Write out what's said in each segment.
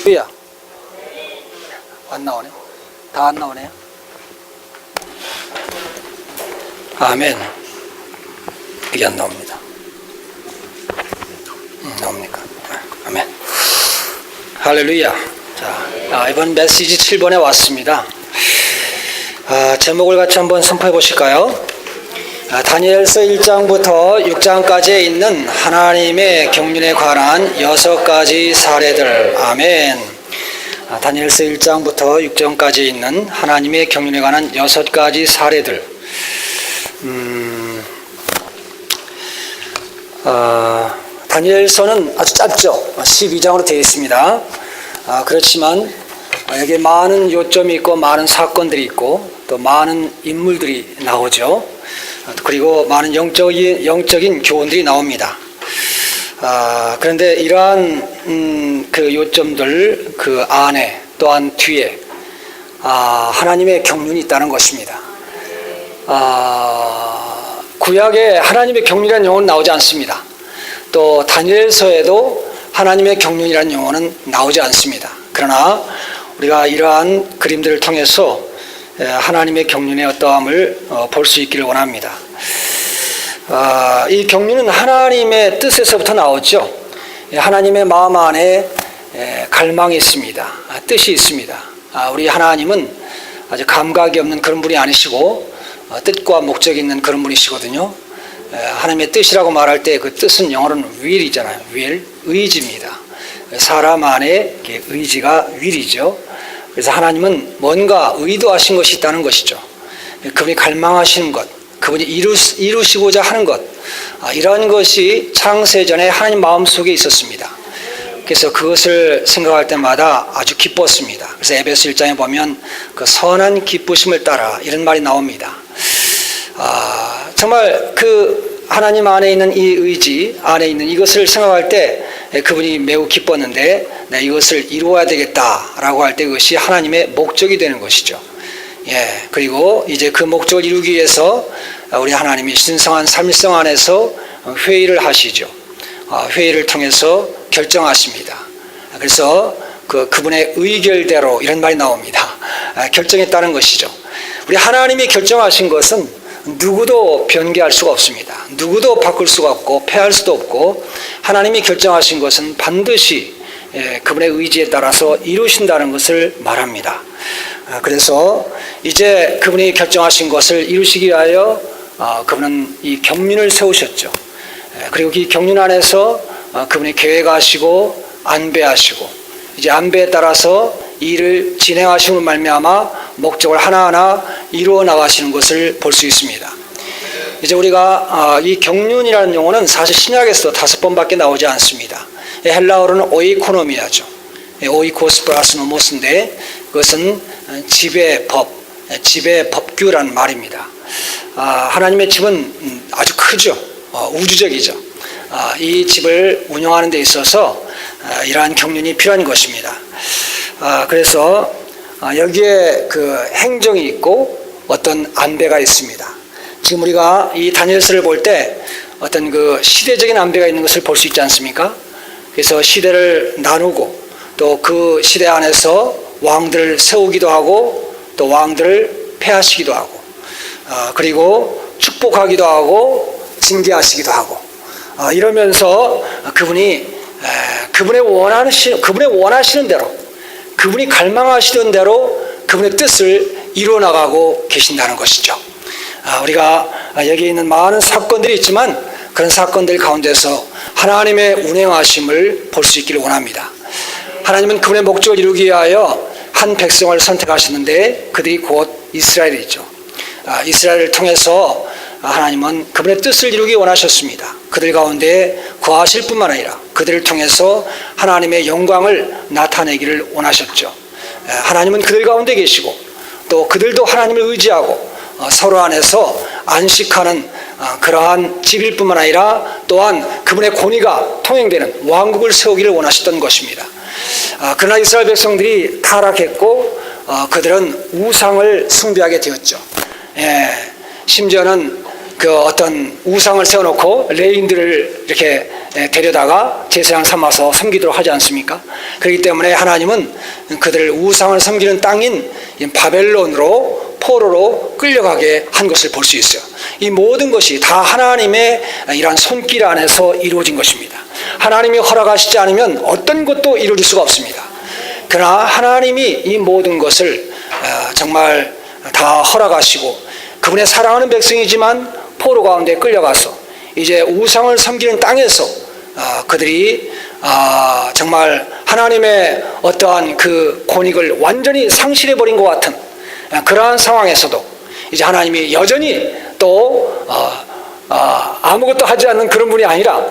할렐루야. 안 나오네. 다 안 나오네요. 아멘. 이게 안 나옵니다. 나옵니까? 아멘. 할렐루야. 자, 이번 메시지 7번에 왔습니다. 제목을 같이 한번 선포해 보실까요? 다니엘서 1장부터 6장까지에 있는 하나님의 경륜에 관한 6가지 사례들. 아멘. 다니엘서 1장부터 6장까지 있는 하나님의 경륜에 관한 6가지 사례들. 다니엘서는 아주 짧죠. 12장으로 되어 있습니다. 그렇지만 여기에 많은 요점이 있고 많은 사건들이 있고 또 많은 인물들이 나오죠. 그리고 많은 영적인 교훈들이 나옵니다. 그런데 이러한 그 요점들 그 안에 또한 뒤에 하나님의 경륜이 있다는 것입니다. 구약에 하나님의 경륜이라는 용어는 나오지 않습니다. 또 다니엘서에도 하나님의 경륜이라는 용어는 나오지 않습니다. 그러나 우리가 이러한 그림들을 통해서 하나님의 경륜의 어떠함을 볼 수 있기를 원합니다. 이 경륜은 하나님의 뜻에서부터 나오죠. 하나님의 마음 안에 갈망이 있습니다. 뜻이 있습니다. 우리 하나님은 아주 감각이 없는 그런 분이 아니시고 뜻과 목적이 있는 그런 분이시거든요. 하나님의 뜻이라고 말할 때 그 뜻은 영어로는 will이잖아요. will, 의지입니다. 사람 안에 의지가 will이죠. 그래서 하나님은 뭔가 의도하신 것이 있다는 것이죠. 그분이 갈망하시는 것, 그분이 이루시고자 하는 것, 이러한 것이 창세전에 하나님 마음속에 있었습니다. 그래서 그것을 생각할 때마다 아주 기뻤습니다. 그래서 에베소 1장에 보면 그 선한 기쁘심을 따라 이런 말이 나옵니다. 정말 그 하나님 안에 있는 이 의지 안에 있는 이것을 생각할 때 그분이 매우 기뻤는데 이것을 이루어야 되겠다라고 할 때 그것이 하나님의 목적이 되는 것이죠. 그리고 이제 그 목적을 이루기 위해서 우리 하나님이 신성한 삼위성 안에서 회의를 하시죠. 회의를 통해서 결정하십니다. 그래서 그분의 의결대로 이런 말이 나옵니다. 결정했다는 것이죠. 우리 하나님이 결정하신 것은 누구도 변개할 수가 없습니다. 누구도 바꿀 수가 없고 폐할 수도 없고 하나님이 결정하신 것은 반드시 그분의 의지에 따라서 이루신다는 것을 말합니다. 그래서 이제 그분이 결정하신 것을 이루시기 위하여 그분은 이 경륜을 세우셨죠. 그리고 이 경륜 안에서 그분이 계획하시고 안배하시고 이제 안배에 따라서 일을 진행하심으로 말미암아 목적을 하나하나 이루어 나가시는 것을 볼 수 있습니다. 이제 우리가 이 경륜이라는 용어는 사실 신약에서도 5번밖에 나오지 않습니다. 헬라어로는 오이코노미아죠. 오이코스 플러스 노모스인데 그것은 집의 법, 집의 법규라는 말입니다. 하나님의 집은 아주 크죠. 우주적이죠. 이 집을 운영하는 데 있어서 이러한 경륜이 필요한 것입니다. 그래서 여기에 그 행정이 있고 어떤 안배가 있습니다. 지금 우리가 이 다니엘서를 볼 때 어떤 그 시대적인 안배가 있는 것을 볼 수 있지 않습니까? 그래서 시대를 나누고 또 그 시대 안에서 왕들을 세우기도 하고 또 왕들을 폐하시기도 하고 그리고 축복하기도 하고 징계하시기도 하고 이러면서 그분이 그분의 원하시는 대로 그분이 갈망하시던 대로 그분의 뜻을 이루어나가고 계신다는 것이죠. 우리가 여기 있는 많은 사건들이 있지만 그런 사건들 가운데서 하나님의 운행하심을 볼 수 있기를 원합니다. 하나님은 그분의 목적을 이루기 위하여 한 백성을 선택하셨는데 그들이 곧 이스라엘이죠. 이스라엘을 통해서 하나님은 그분의 뜻을 이루기 원하셨습니다. 그들 가운데 거하실 뿐만 아니라 그들을 통해서 하나님의 영광을 나타내기를 원하셨죠. 하나님은 그들 가운데 계시고 또 그들도 하나님을 의지하고 서로 안에서 안식하는 그러한 집일 뿐만 아니라 또한 그분의 권위가 통행되는 왕국을 세우기를 원하셨던 것입니다. 그러나 이스라엘 백성들이 타락했고 그들은 우상을 숭배하게 되었죠. 심지어는 그 어떤 우상을 세워놓고 레인들을 이렇게 데려다가 제사장 삼아서 섬기도록 하지 않습니까? 그렇기 때문에 하나님은 그들을 우상을 섬기는 땅인 바벨론으로 포로로 끌려가게 한 것을 볼 수 있어요. 이 모든 것이 다 하나님의 이러한 손길 안에서 이루어진 것입니다. 하나님이 허락하시지 않으면 어떤 것도 이루어질 수가 없습니다. 그러나 하나님이 이 모든 것을 정말 다 허락하시고 그분의 사랑하는 백성이지만 포로 가운데 끌려가서 이제 우상을 섬기는 땅에서 그들이 정말 하나님의 어떠한 그 권익을 완전히 상실해버린 것 같은 그러한 상황에서도 이제 하나님이 여전히 또 아무것도 하지 않는 그런 분이 아니라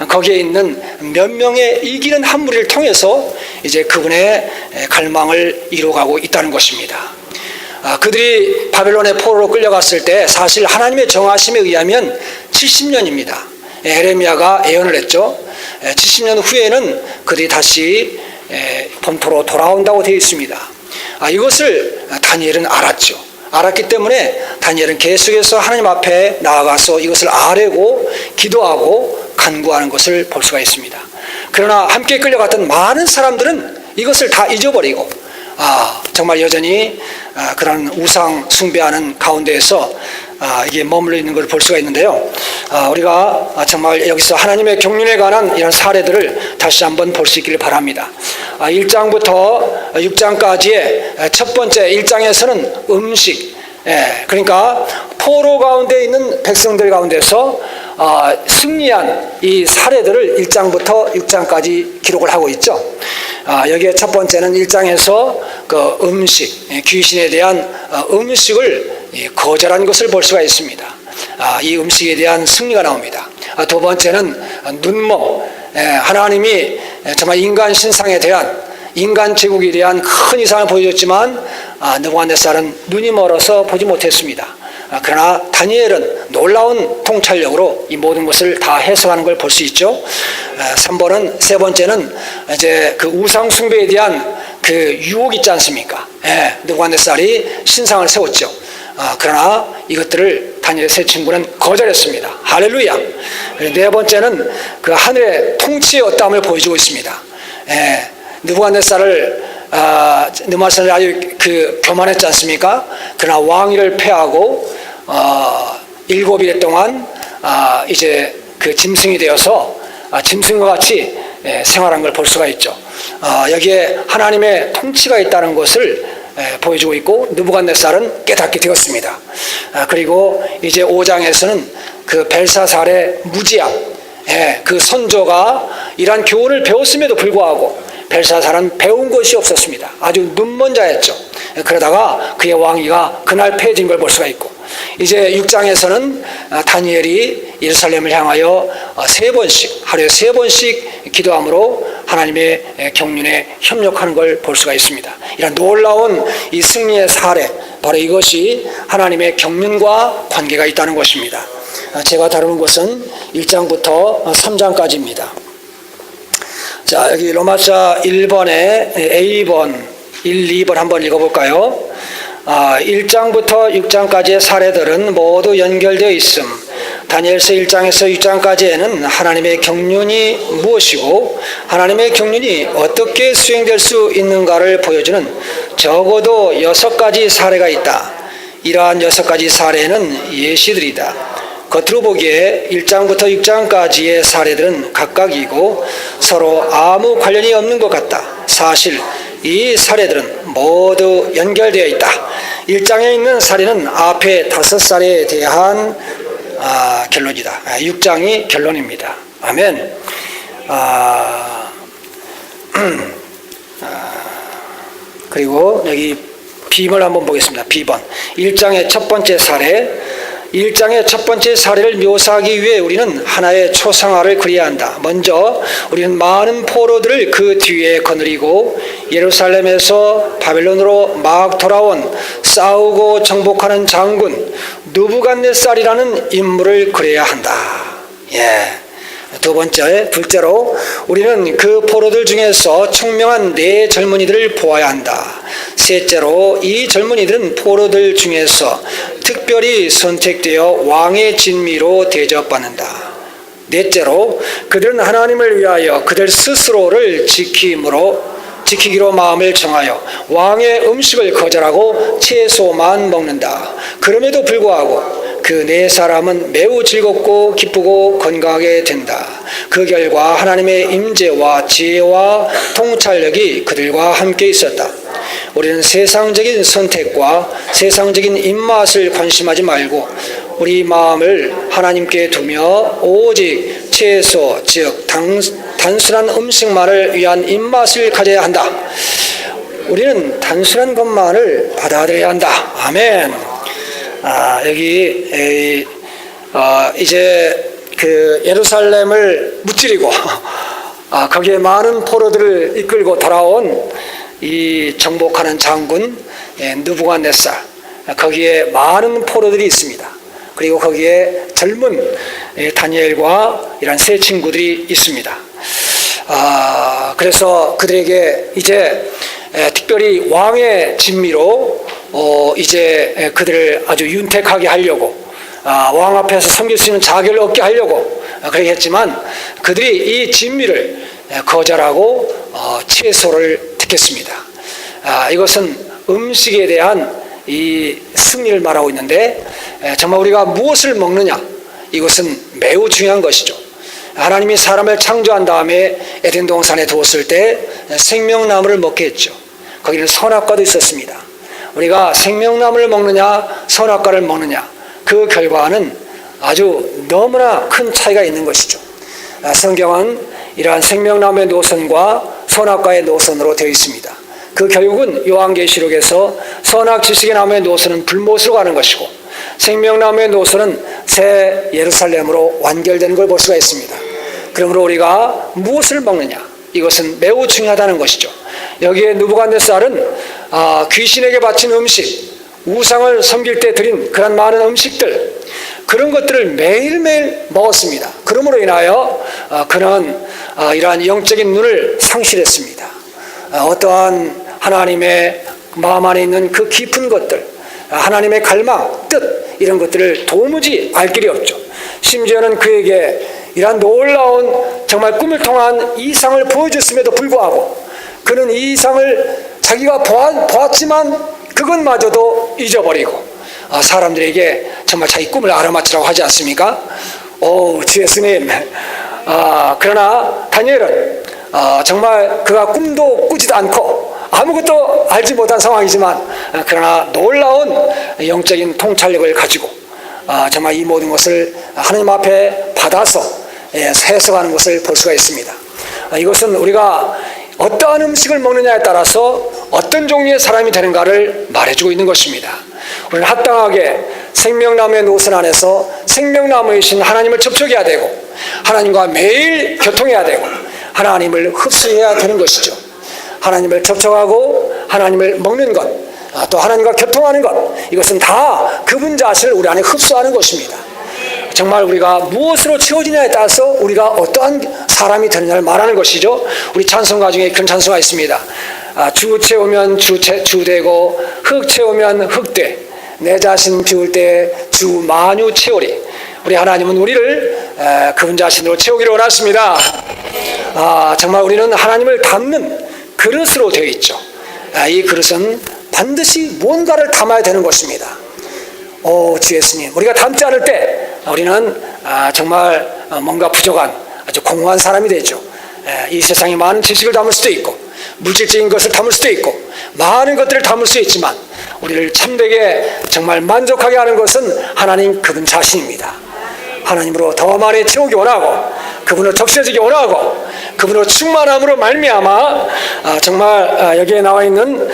거기에 있는 몇 명의 이기는 한 무리를 통해서 이제 그분의 갈망을 이루어가고 있다는 것입니다. 그들이 바벨론의 포로로 끌려갔을 때 사실 하나님의 정하심에 의하면 70년입니다. 에레미야가 예언을 했죠. 70년 후에는 그들이 다시 본토로 돌아온다고 되어 있습니다. 이것을 다니엘은 알았죠. 알았기 때문에 다니엘은 계속해서 하나님 앞에 나아가서 이것을 아뢰고 기도하고 간구하는 것을 볼 수가 있습니다. 그러나 함께 끌려갔던 많은 사람들은 이것을 다 잊어버리고 정말 여전히 그런 우상 숭배하는 가운데에서 이게 머물러 있는 걸 볼 수가 있는데요. 우리가 정말 여기서 하나님의 경륜에 관한 이런 사례들을 다시 한번 볼 수 있기를 바랍니다. 1장부터 6장까지의 첫 번째 1장에서는 음식, 그러니까 포로 가운데 있는 백성들 가운데서 승리한 이 사례들을 1장부터 6장까지 기록을 하고 있죠. 여기에 첫 번째는 1장에서 그 음식, 귀신에 대한 음식을 거절한 것을 볼 수가 있습니다. 이 음식에 대한 승리가 나옵니다. 두 번째는 눈먼, 하나님이 정말 인간 신상에 대한 인간 제국에 대한 큰 이상을 보여줬지만 느부갓네살은 눈이 멀어서 보지 못했습니다. 그러나 다니엘은 놀라운 통찰력으로 이 모든 것을 다 해석하는 걸 볼 수 있죠. 3번은 세 번째는 이제 그 우상 숭배에 대한 그 유혹이 있지 않습니까? 느부갓네살이 신상을 세웠죠. 그러나 이것들을 다니엘의 세 친구는 거절했습니다. 할렐루야. 네 번째는 그 하늘의 통치의 어떠함을 보여주고 있습니다. 느부갓네살을 아주 그 교만했지 않습니까? 그러나 왕위를 패하고 7일 동안 이제 그 짐승이 되어서 짐승과 같이 생활한 걸 볼 수가 있죠. 여기에 하나님의 통치가 있다는 것을 보여주고 있고 느부갓네살은 깨닫게 되었습니다. 그리고 이제 5장에서는 그 벨사살의 무지함, 그 선조가 이러한 교훈을 배웠음에도 불구하고 벨사살은 배운 것이 없었습니다. 아주 눈먼 자였죠. 그러다가 그의 왕위가 그날 폐해진 걸 볼 수가 있고, 이제 6장에서는 다니엘이 예루살렘을 향하여 하루에 세 번씩 기도함으로 하나님의 경륜에 협력하는 걸 볼 수가 있습니다. 이런 놀라운 이 승리의 사례, 바로 이것이 하나님의 경륜과 관계가 있다는 것입니다. 제가 다루는 것은 1장부터 3장까지입니다. 자, 여기 로마서 1번에 A번, 1, 2번 한번 읽어볼까요? 1장부터 6장까지의 사례들은 모두 연결되어 있음. 다니엘서 1장에서 6장까지에는 하나님의 경륜이 무엇이고 하나님의 경륜이 어떻게 수행될 수 있는가를 보여주는 적어도 6가지 사례가 있다. 이러한 6가지 사례는 예시들이다. 겉으로 보기에 1장부터 6장까지의 사례들은 각각이고 서로 아무 관련이 없는 것 같다. 사실 이 사례들은 모두 연결되어 있다. 1장에 있는 사례는 앞에 5사례에 대한 결론이다. 6장이 결론입니다. 아멘. 그리고 여기 B번 한번 보겠습니다. B번 1장의 첫 번째 사례. 1장의 첫 번째 사례를 묘사하기 위해 우리는 하나의 초상화를 그려야 한다. 먼저 우리는 많은 포로들을 그 뒤에 거느리고 예루살렘에서 바벨론으로 막 돌아온 싸우고 정복하는 장군 느부갓네살이라는 인물을 그려야 한다. 두 번째, 둘째로 우리는 그 포로들 중에서 청명한 네 젊은이들을 보아야 한다. 셋째로 이 젊은이들은 포로들 중에서 특별히 선택되어 왕의 진미로 대접받는다. 넷째로 그들은 하나님을 위하여 그들 스스로를 지키기로 마음을 정하여 왕의 음식을 거절하고 채소만 먹는다. 그럼에도 불구하고 그 네 사람은 매우 즐겁고 기쁘고 건강하게 된다. 그 결과 하나님의 임재와 지혜와 통찰력이 그들과 함께 있었다. 우리는 세상적인 선택과 세상적인 입맛을 관심하지 말고 우리 마음을 하나님께 두며 오직 채소, 즉 단순한 음식만을 위한 입맛을 가져야 한다. 우리는 단순한 것만을 받아들여야 한다. 아멘. 여기 이제 그 예루살렘을 무찌르고 거기에 많은 포로들을 이끌고 돌아온 이 정복하는 장군 느부갓네살, 거기에 많은 포로들이 있습니다. 그리고 거기에 젊은 다니엘과 이런 세 친구들이 있습니다. 그래서 그들에게 이제 특별히 왕의 진미로 이제 그들을 아주 윤택하게 하려고 왕 앞에서 섬길 수 있는 자격을 얻게 하려고 그렇게 했지만 그들이 이 진미를 거절하고 채소를 택했습니다. 이것은 음식에 대한 이 승리를 말하고 있는데 정말 우리가 무엇을 먹느냐, 이것은 매우 중요한 것이죠. 하나님이 사람을 창조한 다음에 에덴 동산에 두었을 때 생명나무를 먹게 했죠. 거기는 선악과도 있었습니다. 우리가 생명나무를 먹느냐 선악과를 먹느냐, 그 결과는 아주 너무나 큰 차이가 있는 것이죠. 성경은 이러한 생명나무의 노선과 선악과의 노선으로 되어 있습니다. 그 결국은 요한계시록에서 선악 지식의 나무의 노선은 불못으로 가는 것이고 생명나무의 노선은 새 예루살렘으로 완결되는 걸 볼 수가 있습니다. 그러므로 우리가 무엇을 먹느냐, 이것은 매우 중요하다는 것이죠. 여기에 느부갓네살은 귀신에게 바친 음식, 우상을 섬길 때 드린 그런 많은 음식들, 그런 것들을 매일매일 먹었습니다. 그러므로 인하여 그는 이러한 영적인 눈을 상실했습니다. 어떠한 하나님의 마음 안에 있는 그 깊은 것들, 하나님의 갈망, 뜻, 이런 것들을 도무지 알 길이 없죠. 심지어는 그에게 이러한 놀라운 정말 꿈을 통한 이상을 보여줬음에도 불구하고 그는 이 이상을 자기가 보았지만 그것마저도 잊어버리고 사람들에게 정말 자기 꿈을 알아맞히라고 하지 않습니까? 주 예수님. 그러나 다니엘은 정말 그가 꿈도 꾸지도 않고 아무것도 알지 못한 상황이지만 그러나 놀라운 영적인 통찰력을 가지고 정말 이 모든 것을 하나님 앞에 받아서 해석하는 것을 볼 수가 있습니다. 이것은 우리가 어떠한 음식을 먹느냐에 따라서 어떤 종류의 사람이 되는가를 말해주고 있는 것입니다. 우리는 합당하게 생명나무의 노선 안에서 생명나무이신 하나님을 접촉해야 되고 하나님과 매일 교통해야 되고 하나님을 흡수해야 되는 것이죠. 하나님을 접촉하고 하나님을 먹는 것, 또 하나님과 교통하는 것, 이것은 다 그분 자신을 우리 안에 흡수하는 것입니다. 정말 우리가 무엇으로 채워지냐에 따라서 우리가 어떠한 사람이 되느냐를 말하는 것이죠. 우리 찬송가 중에 그런 찬송가 있습니다. 주 채우면 주되고 흙 채우면 흙돼, 내 자신 비울 때 주 만유 채우리. 우리 하나님은 우리를 그분 자신으로 채우기를 원하십니다. 정말 우리는 하나님을 담는 그릇으로 되어 있죠. 이 그릇은 반드시 무언가를 담아야 되는 것입니다. 주 예수님, 우리가 담지 않을 때 우리는 정말 뭔가 부족한 아주 공허한 사람이 되죠. 이 세상에 많은 지식을 담을 수도 있고 물질적인 것을 담을 수도 있고 많은 것들을 담을 수 있지만 우리를 참되게 정말 만족하게 하는 것은 하나님 그분 자신입니다. 하나님으로 더 많이 채우기 원하고 그분으로 접시해지기 원하고 그분으로 충만함으로 말미암아 정말 여기에 나와 있는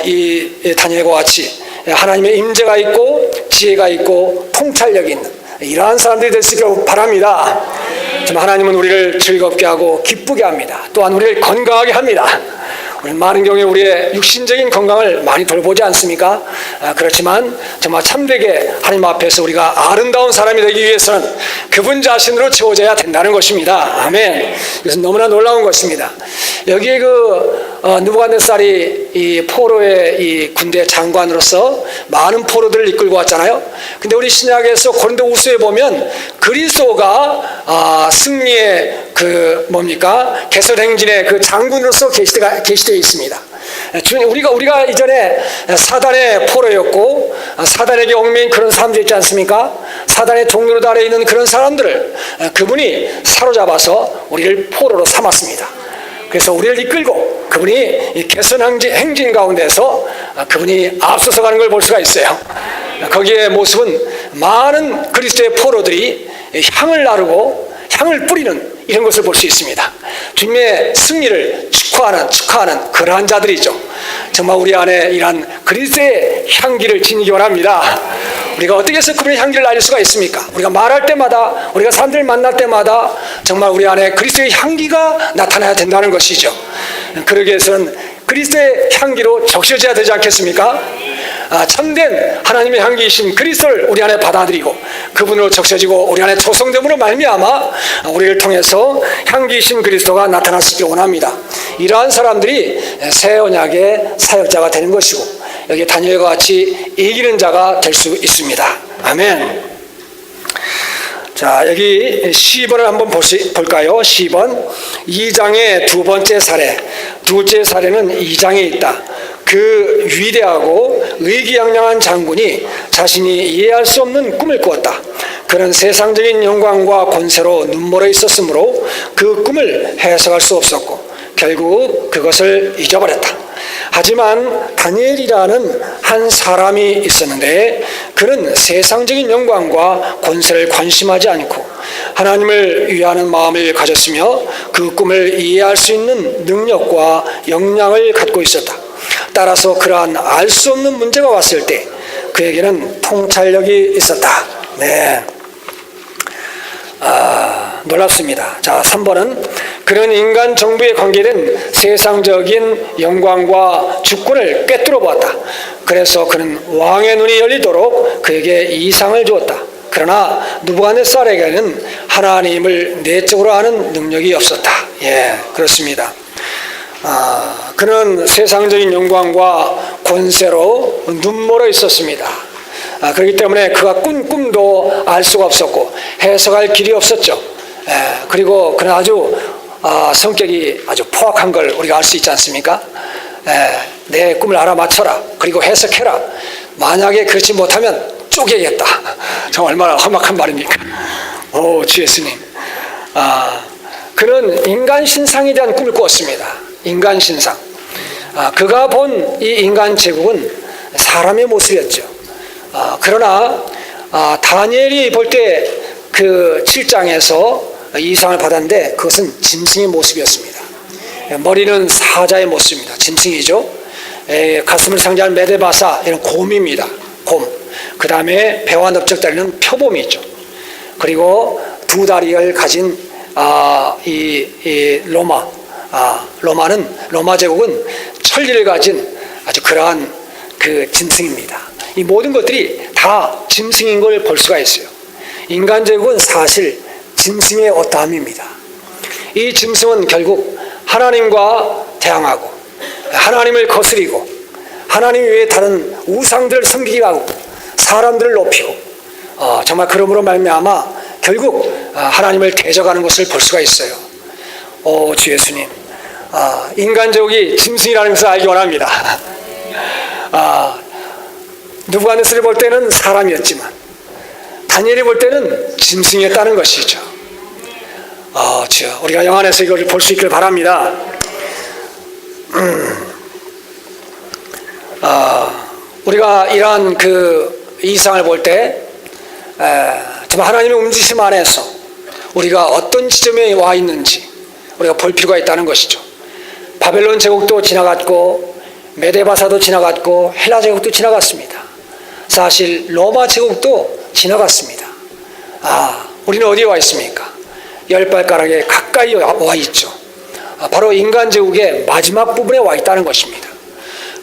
이 다니엘과 같이 하나님의 임재가 있고 지혜가 있고 통찰력이 있는 이러한 사람들이 될 수 있기를 바랍니다. 정말 하나님은 우리를 즐겁게 하고 기쁘게 합니다. 또한 우리를 건강하게 합니다. 우리 많은 경우에 우리의 육신적인 건강을 많이 돌보지 않습니까? 그렇지만 정말 참되게 하나님 앞에서 우리가 아름다운 사람이 되기 위해서는 그분 자신으로 채워져야 된다는 것입니다. 아멘. 이것은 너무나 놀라운 것입니다. 여기에 느부갓네살이 이 포로의 이 군대 장관으로서 많은 포로들을 이끌고 왔잖아요. 근데 우리 신약에서 고린도후서에 보면 그리스도가 승리의 개설행진의 그 장군으로서 계시되어 있습니다. 우리가 이전에 사단의 포로였고 사단에게 얽매인 그런 사람들 있지 않습니까? 사단의 종노릇 아래에 있는 그런 사람들을 그분이 사로잡아서 우리를 포로로 삼았습니다. 그래서 우리를 이끌고 그분이 이 개선행진 가운데서 그분이 앞서서 가는 걸 볼 수가 있어요. 거기에 모습은 많은 그리스도의 포로들이 향을 나르고 향을 뿌리는 이런 것을 볼 수 있습니다. 주님의 승리를 축하하는 그러한 자들이죠. 정말 우리 안에 이러한 그리스도의 향기를 지니기 원합니다. 우리가 어떻게 해서 그분의 향기를 날릴 수가 있습니까? 우리가 말할 때마다, 우리가 사람들을 만날 때마다 정말 우리 안에 그리스도의 향기가 나타나야 된다는 것이죠. 그러기 위해서는 그리스도의 향기로 적셔져야 되지 않겠습니까? 참된 하나님의 향기이신 그리스도를 우리 안에 받아들이고 그분으로 적셔지고 우리 안에 조성됨으로 말미암아 우리를 통해서 향기이신 그리스도가 나타날 수 있기를 원합니다. 이러한 사람들이 새 언약의 사역자가 되는 것이고 여기 다니엘과 같이 이기는 자가 될 수 있습니다. 아멘. 자, 여기 10번을 한번 볼까요? 10번 2장의 두 번째 사례, 둘째 사례는 2장에 있다. 그 위대하고 의기양양한 장군이 자신이 이해할 수 없는 꿈을 꾸었다. 그는 세상적인 영광과 권세로 눈멀어 있었으므로 그 꿈을 해석할 수 없었고 결국 그것을 잊어버렸다. 하지만 다니엘이라는 한 사람이 있었는데 그는 세상적인 영광과 권세를 관심하지 않고 하나님을 위하는 마음을 가졌으며 그 꿈을 이해할 수 있는 능력과 역량을 갖고 있었다. 따라서 그러한 알 수 없는 문제가 왔을 때 그에게는 통찰력이 있었다. 네. 놀랍습니다. 자, 3번은 그는 인간 정부에 관계된 세상적인 영광과 주권을 꿰뚫어 보았다. 그래서 그는 왕의 눈이 열리도록 그에게 이상을 주었다. 그러나 느부갓네살에게는 하나님을 내적으로 아는 능력이 없었다. 예, 그렇습니다. 그는 세상적인 영광과 권세로 눈멀어 있었습니다. 그렇기 때문에 그가 꾼 꿈도 알 수가 없었고 해석할 길이 없었죠. 그리고 그는 아주 성격이 아주 포악한 걸 우리가 알 수 있지 않습니까? 내 꿈을 알아맞혀라. 그리고 해석해라. 만약에 그렇지 못하면 쪼개겠다. 정말 얼마나 험악한 말입니까? 오, 주 예수님. 그는 인간 신상에 대한 꿈을 꾸었습니다. 인간 신상. 그가 본 이 인간 제국은 사람의 모습이었죠. 그러나 다니엘이 볼 때 그 7장에서 이상을 받았는데 그것은 짐승의 모습이었습니다. 머리는 사자의 모습입니다. 짐승이죠. 가슴을 상징하는 메데바사, 이런 곰입니다. 곰. 그 다음에 배와 넓적다리는 표범이 있죠. 그리고 두 다리를 가진 이 로마. 로마 제국은 천리를 가진 아주 그러한 그 짐승입니다. 이 모든 것들이 다 짐승인 걸 볼 수가 있어요. 인간 제국은 사실 짐승의 어떠함입니다. 이 짐승은 결국 하나님과 대항하고 하나님을 거스리고 하나님 외에 다른 우상들을 섬기기도 하고 사람들을 높이고 정말 그러므로 말미암아 결국 하나님을 대적하는 것을 볼 수가 있어요. 오, 주 예수님. 인간 제국이 짐승이라는 것을 알기 원합니다. 느부갓네살이 볼 때는 사람이었지만 다니엘이 볼 때는 짐승이었다는 것이죠. 주여, 우리가 영안에서 이걸 볼 수 있길 바랍니다. 우리가 이러한 그 이상을 볼 때 정말 하나님의 움직이심 안에서 우리가 어떤 지점에 와 있는지 우리가 볼 필요가 있다는 것이죠. 바벨론 제국도 지나갔고 메데바사도 지나갔고 헬라 제국도 지나갔습니다. 사실 로마 제국도 지나갔습니다. 우리는 어디에 와 있습니까? 열 발가락에 가까이 와 있죠. 바로 인간 제국의 마지막 부분에 와 있다는 것입니다.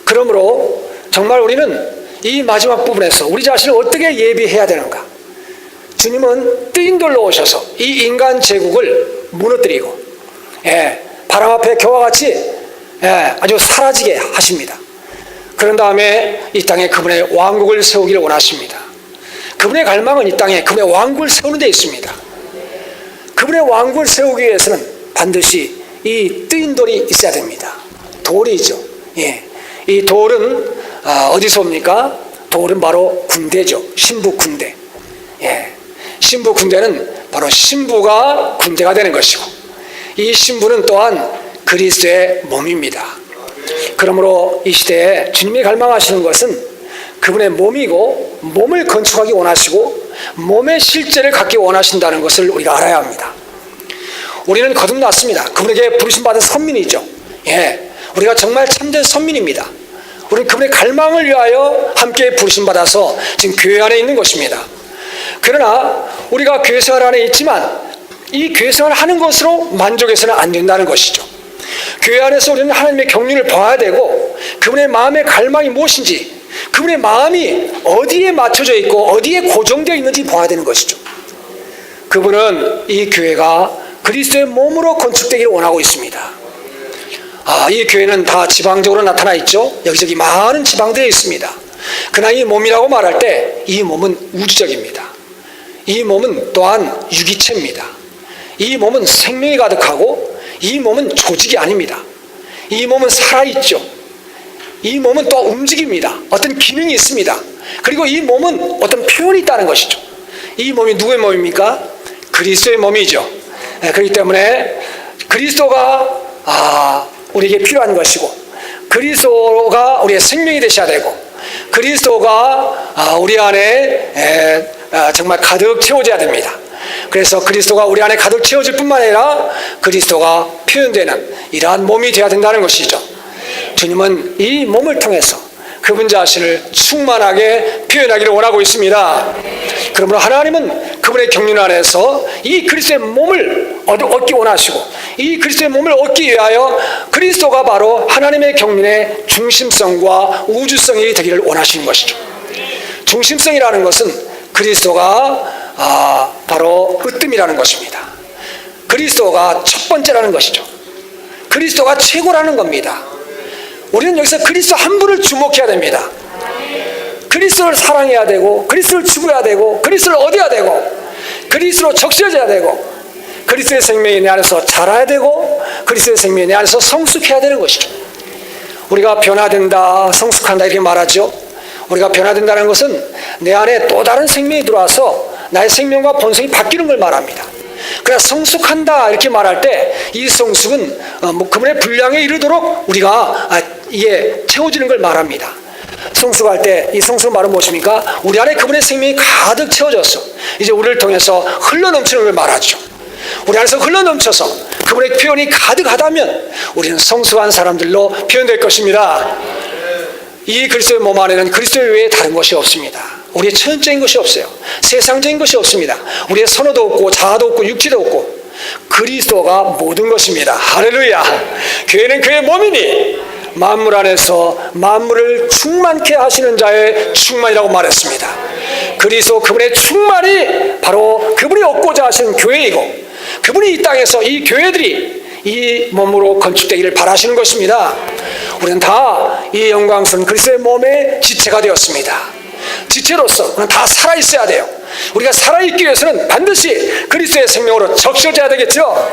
그러므로 정말 우리는 이 마지막 부분에서 우리 자신을 어떻게 예비해야 되는가? 주님은 뜨인 돌로 오셔서 이 인간 제국을 무너뜨리고 바람 앞에 겨와 같이 아주 사라지게 하십니다. 그런 다음에 이 땅에 그분의 왕국을 세우기를 원하십니다. 그분의 갈망은 이 땅에 그분의 왕국을 세우는 데 있습니다. 그분의 왕국을 세우기 위해서는 반드시 이 뜨인 돌이 있어야 됩니다. 돌이죠. 이 돌은 어디서 옵니까? 돌은 바로 군대죠. 신부 군대. 신부 군대는 바로 신부가 군대가 되는 것이고, 이 신부는 또한 그리스도의 몸입니다. 그러므로 이 시대에 주님이 갈망하시는 것은 그분의 몸이고, 몸을 건축하기 원하시고 몸의 실제를 갖기 원하신다는 것을 우리가 알아야 합니다. 우리는 거듭났습니다. 그분에게 부르심받은 선민이죠. 우리가 정말 참된 선민입니다. 우리는 그분의 갈망을 위하여 함께 부르심받아서 지금 교회 안에 있는 것입니다. 그러나 우리가 교회 생활 안에 있지만 이 교회 생활을 하는 것으로 만족해서는 안 된다는 것이죠. 교회 안에서 우리는 하나님의 경륜을 봐야 되고, 그분의 마음의 갈망이 무엇인지, 그분의 마음이 어디에 맞춰져 있고 어디에 고정되어 있는지 봐야 되는 것이죠. 그분은 이 교회가 그리스도의 몸으로 건축되기를 원하고 있습니다. 이 교회는 다 지방적으로 나타나 있죠. 여기저기 많은 지방들이 있습니다. 그러나 이 몸이라고 말할 때 이 몸은 우주적입니다. 이 몸은 또한 유기체입니다. 이 몸은 생명이 가득하고, 이 몸은 조직이 아닙니다. 이 몸은 살아있죠. 이 몸은 또 움직입니다. 어떤 기능이 있습니다. 그리고 이 몸은 어떤 표현이 있다는 것이죠. 이 몸이 누구의 몸입니까? 그리스도의 몸이죠. 그렇기 때문에 그리스도가 우리에게 필요한 것이고, 그리스도가 우리의 생명이 되셔야 되고, 그리스도가 우리 안에 정말 가득 채워져야 됩니다. 그래서 그리스도가 우리 안에 가득 채워질 뿐만 아니라 그리스도가 표현되는 이러한 몸이 되어야 된다는 것이죠. 주님은 이 몸을 통해서 그분 자신을 충만하게 표현하기를 원하고 있습니다. 그러므로 하나님은 그분의 경륜 안에서 이 그리스도의 몸을 얻기 원하시고, 이 그리스도의 몸을 얻기 위하여 그리스도가 바로 하나님의 경륜의 중심성과 우주성이 되기를 원하시는 것이죠. 중심성이라는 것은 그리스도가 바로 으뜸이라는 것입니다. 그리스도가 첫 번째라는 것이죠. 그리스도가 최고라는 겁니다. 우리는 여기서 그리스도 한 분을 주목해야 됩니다. 그리스도를 사랑해야 되고, 그리스도를 죽어야 되고, 그리스도를 얻어야 되고, 그리스도로 적셔져야 되고, 그리스도의 생명이 내 안에서 자라야 되고, 그리스도의 생명이 내 안에서 성숙해야 되는 것이죠. 우리가 변화된다, 성숙한다 이렇게 말하죠. 우리가 변화된다는 것은 내 안에 또 다른 생명이 들어와서 나의 생명과 본성이 바뀌는 걸 말합니다. 그러나 성숙한다 이렇게 말할 때 이 성숙은 그분의 분량에 이르도록 우리가 이게 채워지는 걸 말합니다. 성숙할 때 이 성숙은 말은 무엇입니까? 우리 안에 그분의 생명이 가득 채워졌어. 이제 우리를 통해서 흘러넘치는 걸 말하죠. 우리 안에서 흘러넘쳐서 그분의 표현이 가득하다면 우리는 성숙한 사람들로 표현될 것입니다. 이 그리스도의 몸 안에는 그리스도 외에 다른 것이 없습니다. 우리의 천적인 것이 없어요. 세상적인 것이 없습니다. 우리의 선호도 없고 자아도 없고 육체도 없고 그리스도가 모든 것입니다. 할렐루야. 교회는 그의 몸이니 만물 안에서 만물을 충만케 하시는 자의 충만이라고 말했습니다. 그리스도 그분의 충만이 바로 그분이 얻고자 하시는 교회이고, 그분이 이 땅에서 이 교회들이 이 몸으로 건축되기를 바라시는 것입니다. 우리는 다 이 영광스러운 그리스도의 몸의 지체가 되었습니다. 지체로서 우리는 다 살아있어야 돼요. 우리가 살아있기 위해서는 반드시 그리스도의 생명으로 적셔져야 되겠죠.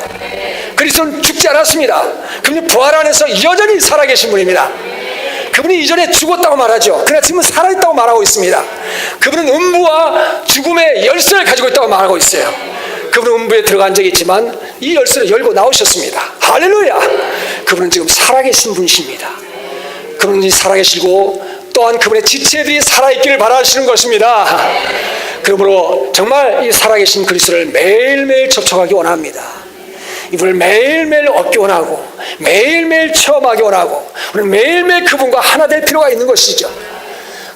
그리스도는 죽지 않았습니다. 그분이 부활 안에서 여전히 살아계신 분입니다. 그분이 이전에 죽었다고 말하죠. 그러나 지금은 살아있다고 말하고 있습니다. 그분은 음부와 죽음의 열쇠를 가지고 있다고 말하고 있어요. 그분은 음부에 들어간 적이 있지만 이 열쇠를 열고 나오셨습니다. 할렐루야. 그분은 지금 살아계신 분이십니다. 그분이 살아계시고 또한 그분의 지체들이 살아있기를 바라시는 것입니다. 그러므로 정말 이 살아계신 그리스도를 매일매일 접촉하기 원합니다. 이분을 매일매일 얻기 원하고 매일매일 체험하기 원하고 우리는 매일매일 그분과 하나 될 필요가 있는 것이죠.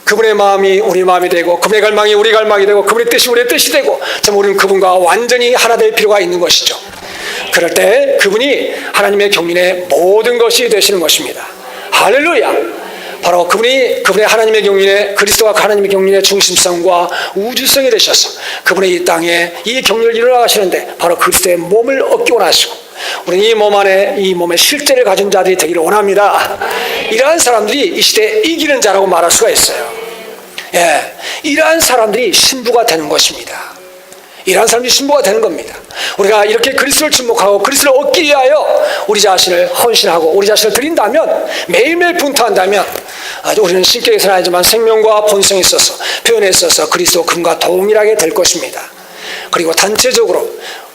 그분의 마음이 우리 마음이 되고 그분의 갈망이 우리 갈망이 되고 그분의 뜻이 우리의 뜻이 되고 참 우리는 그분과 완전히 하나 될 필요가 있는 것이죠. 그럴 때 그분이 하나님의 경륜의 모든 것이 되시는 것입니다. 할렐루야. 바로 그분의 하나님의 경륜의, 그리스도가 하나님의 경륜의 중심성과 우주성이 되셔서 그분의 이 땅에 이 경륜을 이루어가시는데 바로 그리스도의 몸을 얻기 원하시고, 우리는 이 몸 안에 이 몸의 실제를 가진 자들이 되기를 원합니다. 이러한 사람들이 이 시대에 이기는 자라고 말할 수가 있어요. 예, 이러한 사람들이 신부가 되는 것입니다. 이러한 사람들이 신부가 되는 겁니다. 우리가 이렇게 그리스도를 침묵하고 그리스도를 얻기 위하여 우리 자신을 헌신하고 우리 자신을 드린다면, 매일매일 분투한다면, 우리는 신격에서는 아니지만 생명과 본성에 있어서, 표현에 있어서 그리스도 그분과 동일하게 될 것입니다. 그리고 단체적으로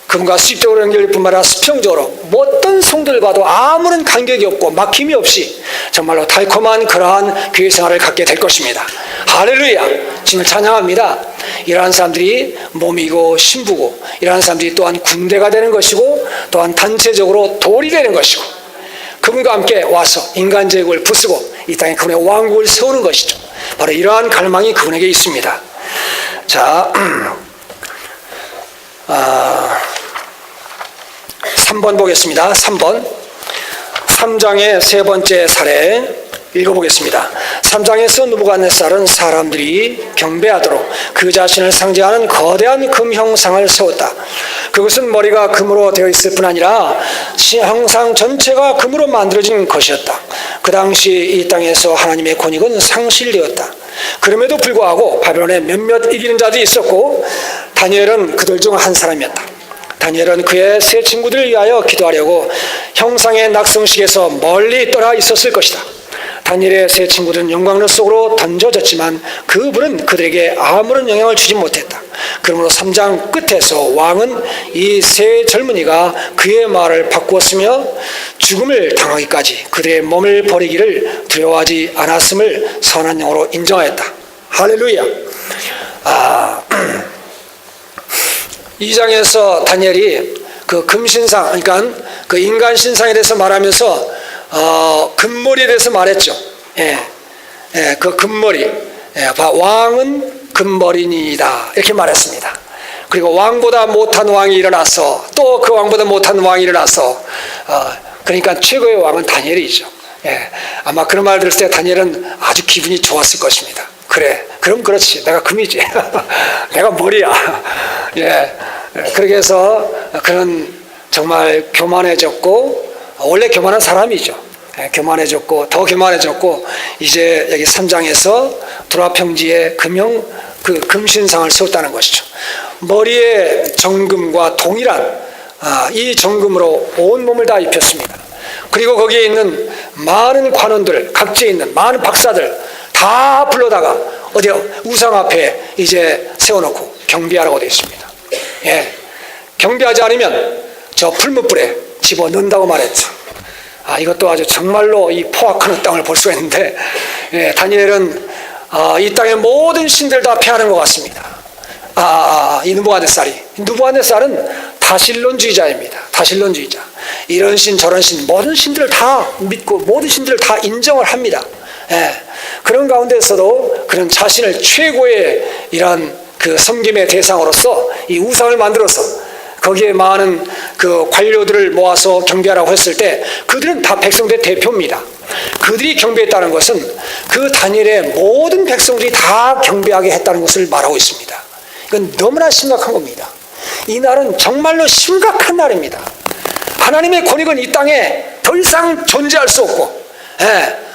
그분과 수직적으로 연결될 뿐만 아니라 수평적으로 어떤 성도들과도 아무런 간격이 없고 막힘이 없이 정말로 달콤한 그러한 교회 생활을 갖게 될 것입니다. 할렐루야. 주님을 찬양합니다. 이러한 사람들이 몸이고 신부고, 이러한 사람들이 또한 군대가 되는 것이고, 또한 단체적으로 돌이 되는 것이고, 그분과 함께 와서 인간 제국을 부수고 이 땅에 그분의 왕국을 세우는 것이죠. 바로 이러한 갈망이 그분에게 있습니다. 자, 3번 보겠습니다. 3번. 3장의 세 번째 사례 읽어보겠습니다. 3장에서 느부갓네살은 사람들이 경배하도록 그 자신을 상징하는 거대한 금 형상을 세웠다. 그것은 머리가 금으로 되어 있을 뿐 아니라 형상 전체가 금으로 만들어진 것이었다. 그 당시 이 땅에서 하나님의 권위는 상실되었다. 그럼에도 불구하고 바벨론에 몇몇 이기는 자들이 있었고, 다니엘은 그들 중 한 사람이었다. 다니엘은 그의 세 친구들을 위하여 기도하려고 형상의 낙성식에서 멀리 떠나 있었을 것이다. 다니엘의 세 친구들은 영광로 속으로 던져졌지만 그분은 그들에게 아무런 영향을 주지 못했다. 그러므로 3장 끝에서 왕은 이 세 젊은이가 그의 말을 바꾸었으며 죽음을 당하기까지 그들의 몸을 버리기를 두려워하지 않았음을 선한 영으로 인정하였다. 할렐루야. 2장에서 다니엘이 그 금신상, 그러니까 그 인간 신상에 대해서 말하면서 금머리에 대해서 말했죠. 그 금머리, 왕은 금머리니이다 이렇게 말했습니다. 그리고 왕보다 못한 왕이 일어나서 또 그 왕보다 못한 왕이 일어나서, 그러니까 최고의 왕은 다니엘이죠. 아마 그런 말 들었을 때 다니엘은 아주 기분이 좋았을 것입니다. 그래, 그럼 그렇지, 내가 금이지 내가 머리야. 그렇게 해서 그는 정말 교만해졌고, 원래 교만한 사람이죠. 교만해졌고 더 교만해졌고, 이제 여기 3장에서 두라평지에 그 금신상을 세웠다는 것이죠. 머리에 정금과 동일한 이 정금으로 온 몸을 다 입혔습니다. 그리고 거기에 있는 많은 관원들, 각지에 있는 많은 박사들 다 불러다가 어디 우상 앞에 이제 세워놓고 경배하라고 되어 있습니다. 경배하지 않으면 저 풀무불에 집어넣는다고 말했죠. 이것도 아주 정말로 이 포악한 땅을 볼 수가 있는데, 다니엘은 이 땅의 모든 신들 다 패하는 것 같습니다. 이 느부갓네살은 다실론주의자입니다. 다실론주의자. 이런 신 저런 신 모든 신들을 다 믿고 모든 신들을 다 인정을 합니다. 그런 가운데서도 그런 자신을 최고의 이런 그 섬김의 대상으로서 이 우상을 만들어서 거기에 많은 그 관료들을 모아서 경배하라고 했을 때 그들은 다 백성들의 대표입니다. 그들이 경배했다는 것은 그 다니엘의 모든 백성들이 다 경배하게 했다는 것을 말하고 있습니다. 이건 너무나 심각한 겁니다. 이 날은 정말로 심각한 날입니다. 하나님의 권위는 이 땅에 더 이상 존재할 수 없고,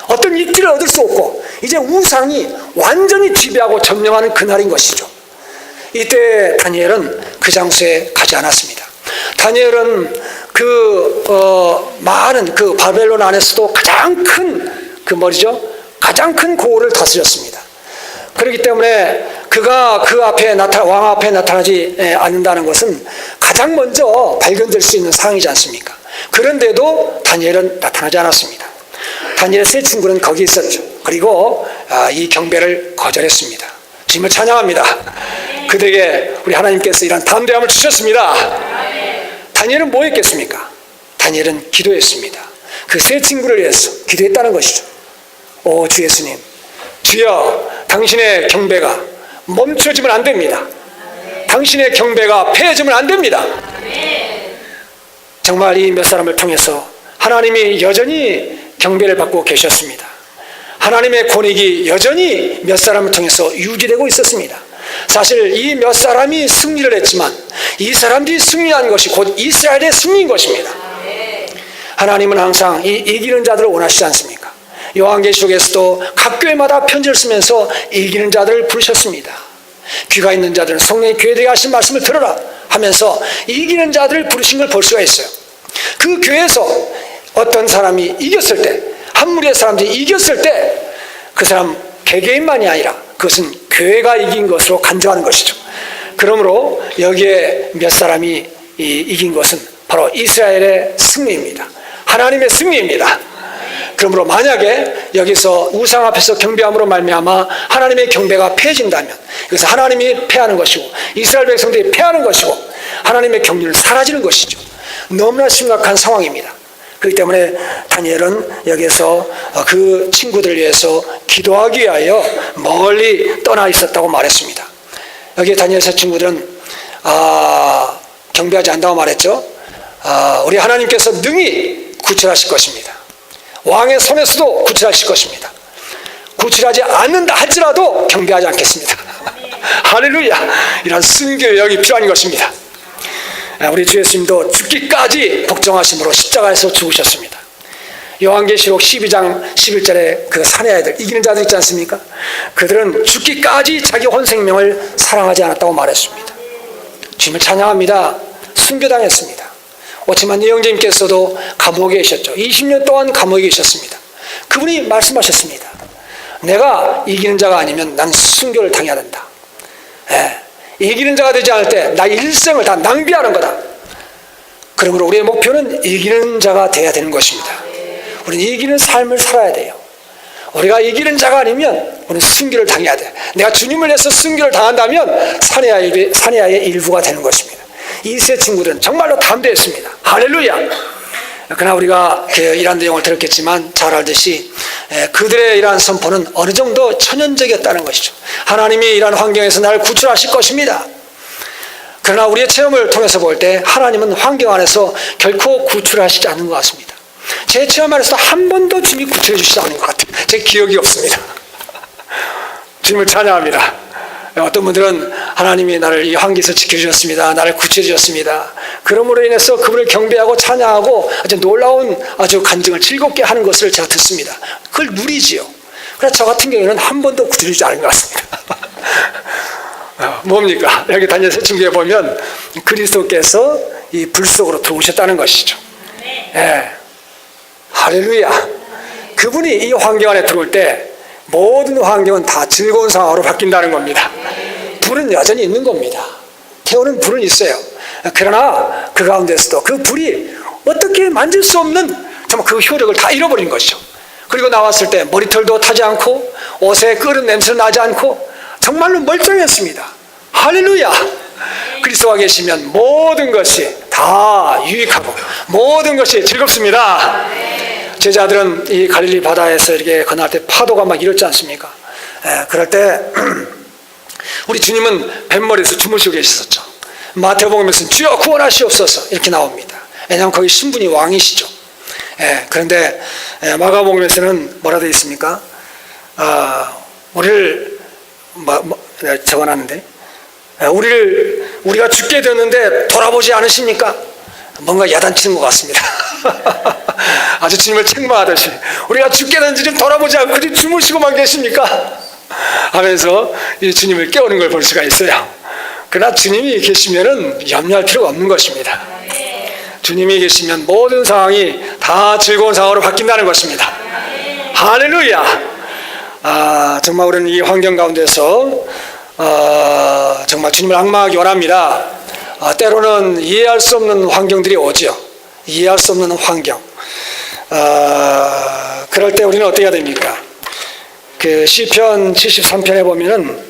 어떤 이익들을 얻을 수 없고, 이제 우상이 완전히 지배하고 점령하는 그날인 것이죠. 이때 다니엘은 그 장소에 가지 않았습니다. 다니엘은 많은 그 바벨론 안에서도 가장 큰 가장 큰 고을을 다스렸습니다. 그렇기 때문에 그가 왕 앞에 나타나지 않는다는 것은 가장 먼저 발견될 수 있는 상황이지 않습니까? 그런데도 다니엘은 나타나지 않았습니다. 다니엘의 세 친구는 거기 있었죠. 그리고 이 경배를 거절했습니다. 주님을 찬양합니다. 그들에게 우리 하나님께서 이런 담대함을 주셨습니다. 다니엘은 뭐 했겠습니까? 다니엘은 기도했습니다. 그 세 친구를 위해서 기도했다는 것이죠. 오 주 예수님, 주여, 당신의 경배가 멈춰지면 안 됩니다. 당신의 경배가 패해지면 안 됩니다. 정말 이 몇 사람을 통해서 하나님이 여전히 경배를 받고 계셨습니다. 하나님의 권익이 여전히 몇 사람을 통해서 유지되고 있었습니다. 사실 이 몇 사람이 승리를 했지만 이 사람들이 승리한 것이 곧 이스라엘의 승리인 것입니다. 하나님은 항상 이 이기는 자들을 원하시지 않습니까? 요한계시록에서도 각 교회마다 편지를 쓰면서 이기는 자들을 부르셨습니다. 귀가 있는 자들은 성령의 교회들에게 하신 말씀을 들으라 하면서 이기는 자들을 부르신 걸 볼 수가 있어요. 그 교회에서 어떤 사람이 이겼을 때, 한 무리의 사람들이 이겼을 때 그 사람 개개인만이 아니라 그것은 교회가 이긴 것으로 간주하는 것이죠. 그러므로 여기에 몇 사람이 이긴 것은 바로 이스라엘의 승리입니다. 하나님의 승리입니다. 그러므로 만약에 여기서 우상 앞에서 경배함으로 말미암아 하나님의 경배가 패해진다면 이것은 하나님이 패하는 것이고 이스라엘 백성들이 패하는 것이고 하나님의 경륜은 사라지는 것이죠. 너무나 심각한 상황입니다. 그렇기 때문에 다니엘은 여기서 그 친구들을 위해서 기도하기 위하여 멀리 떠나 있었다고 말했습니다. 여기 다니엘서 친구들은 경배하지 않는다고 말했죠. 우리 하나님께서 능히 구출하실 것입니다. 왕의 손에서도 구출하실 것입니다. 구출하지 않는다 할지라도 경배하지 않겠습니다. 할렐루야. 이런 순교력이 필요한 것입니다. 우리 주 예수님도 죽기까지 복종하심으로 십자가에서 죽으셨습니다. 요한계시록 12장 11절에 그 사내 아이들, 이기는 자들 있지 않습니까? 그들은 죽기까지 자기 혼생명을 사랑하지 않았다고 말했습니다. 주님을 찬양합니다. 순교당했습니다. 오치만 이영재님께서도 감옥에 계셨죠. 20년 동안 감옥에 계셨습니다. 그분이 말씀하셨습니다. 내가 이기는 자가 아니면 난 순교를 당해야 된다. 이기는 자가 되지 않을 때 나의 일생을 다 낭비하는 거다. 그러므로 우리의 목표는 이기는 자가 되어야 되는 것입니다. 우리는 이기는 삶을 살아야 돼요. 우리가 이기는 자가 아니면 우리는 순교를 당해야 돼. 내가 주님을 위해서 순교를 당한다면 사내아의 일부가 되는 것입니다. 이 세 친구들은 정말로 담대했습니다. 할렐루야. 그러나 우리가 이러한 내용을 들었겠지만 잘 알듯이 그들의 이러한 선포는 어느 정도 천연적이었다는 것이죠. 하나님이 이러한 환경에서 나를 구출하실 것입니다. 그러나 우리의 체험을 통해서 볼 때 하나님은 환경 안에서 결코 구출하시지 않는 것 같습니다. 제 체험 안에서도 한 번도 주님이 구출해 주시지 않은 것 같아요. 제 기억이 없습니다. 주님을 찬양합니다. 어떤 분들은 하나님이 나를 이 환기에서 지켜주셨습니다. 나를 구출해 주셨습니다. 그러므로 인해서 그분을 경배하고 찬양하고 아주 놀라운 아주 간증을 즐겁게 하는 것을 제가 듣습니다. 그걸 누리지요. 그러나 저 같은 경우에는 한 번도 구출해주지 않은 것 같습니다. 뭡니까? 여기 다니엘 새 친구에 보면 그리스도께서 이 불 속으로 들어오셨다는 것이죠. 할렐루야. 그분이 이 환경 안에 들어올 때 모든 환경은 다 즐거운 상황으로 바뀐다는 겁니다. 불은 여전히 있는 겁니다. 태우는 불은 있어요. 그러나 그 가운데서도 그 불이 어떻게 만질 수 없는 정말 그 효력을 다 잃어버린 것이죠. 그리고 나왔을 때 머리털도 타지 않고 옷에 끓은 냄새도 나지 않고 정말로 멀쩡했습니다. 할렐루야. 그리스도와 계시면 모든 것이 다 유익하고 모든 것이 즐겁습니다. 제자들은 이 갈릴리 바다에서 이렇게 건널 때 파도가 막 일었지 않습니까? 그럴 때 우리 주님은 뱃머리에서 주무시고 계셨었죠. 마태복음에서는 주여 구원하시옵소서 이렇게 나옵니다. 왜냐하면 거기 신분이 왕이시죠. 그런데 마가복음에서는 뭐라 되어 있습니까? 우리를 적어놨는데 우리가 죽게 되었는데 돌아보지 않으십니까? 뭔가 야단치는 것 같습니다. 아주 주님을 책망하듯이 우리가 죽게 된 줄 돌아보지 않고 그리 주무시고만 계십니까? 하면서 이 주님을 깨우는 걸 볼 수가 있어요. 그러나 주님이 계시면은 염려할 필요가 없는 것입니다. 주님이 계시면 모든 상황이 다 즐거운 상황으로 바뀐다는 것입니다. 할렐루야. 정말 우리는 이 환경 가운데서 정말 주님을 앙망하기 원합니다. 때로는 이해할 수 없는 환경들이 오죠. 이해할 수 없는 환경. 그럴 때 우리는 어떻게 해야 됩니까? 그 시편 73편에 보면은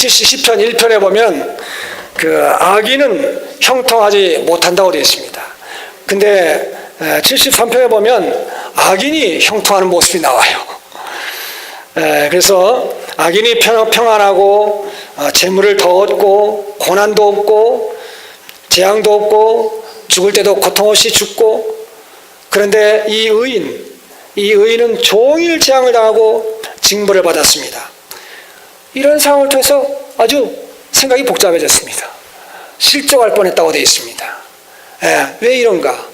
시편 1편에 보면 그 악인은 형통하지 못한다고 되어 있습니다. 근데 73편에 보면 악인이 형통하는 모습이 나와요. 그래서 악인이 평안하고 재물을 더 얻고 고난도 없고 재앙도 없고 죽을 때도 고통 없이 죽고, 그런데 이 의인은 종일 재앙을 당하고 징벌을 받았습니다. 이런 상황을 통해서 아주 생각이 복잡해졌습니다. 실족할 뻔했다고 되어 있습니다. 왜 이런가?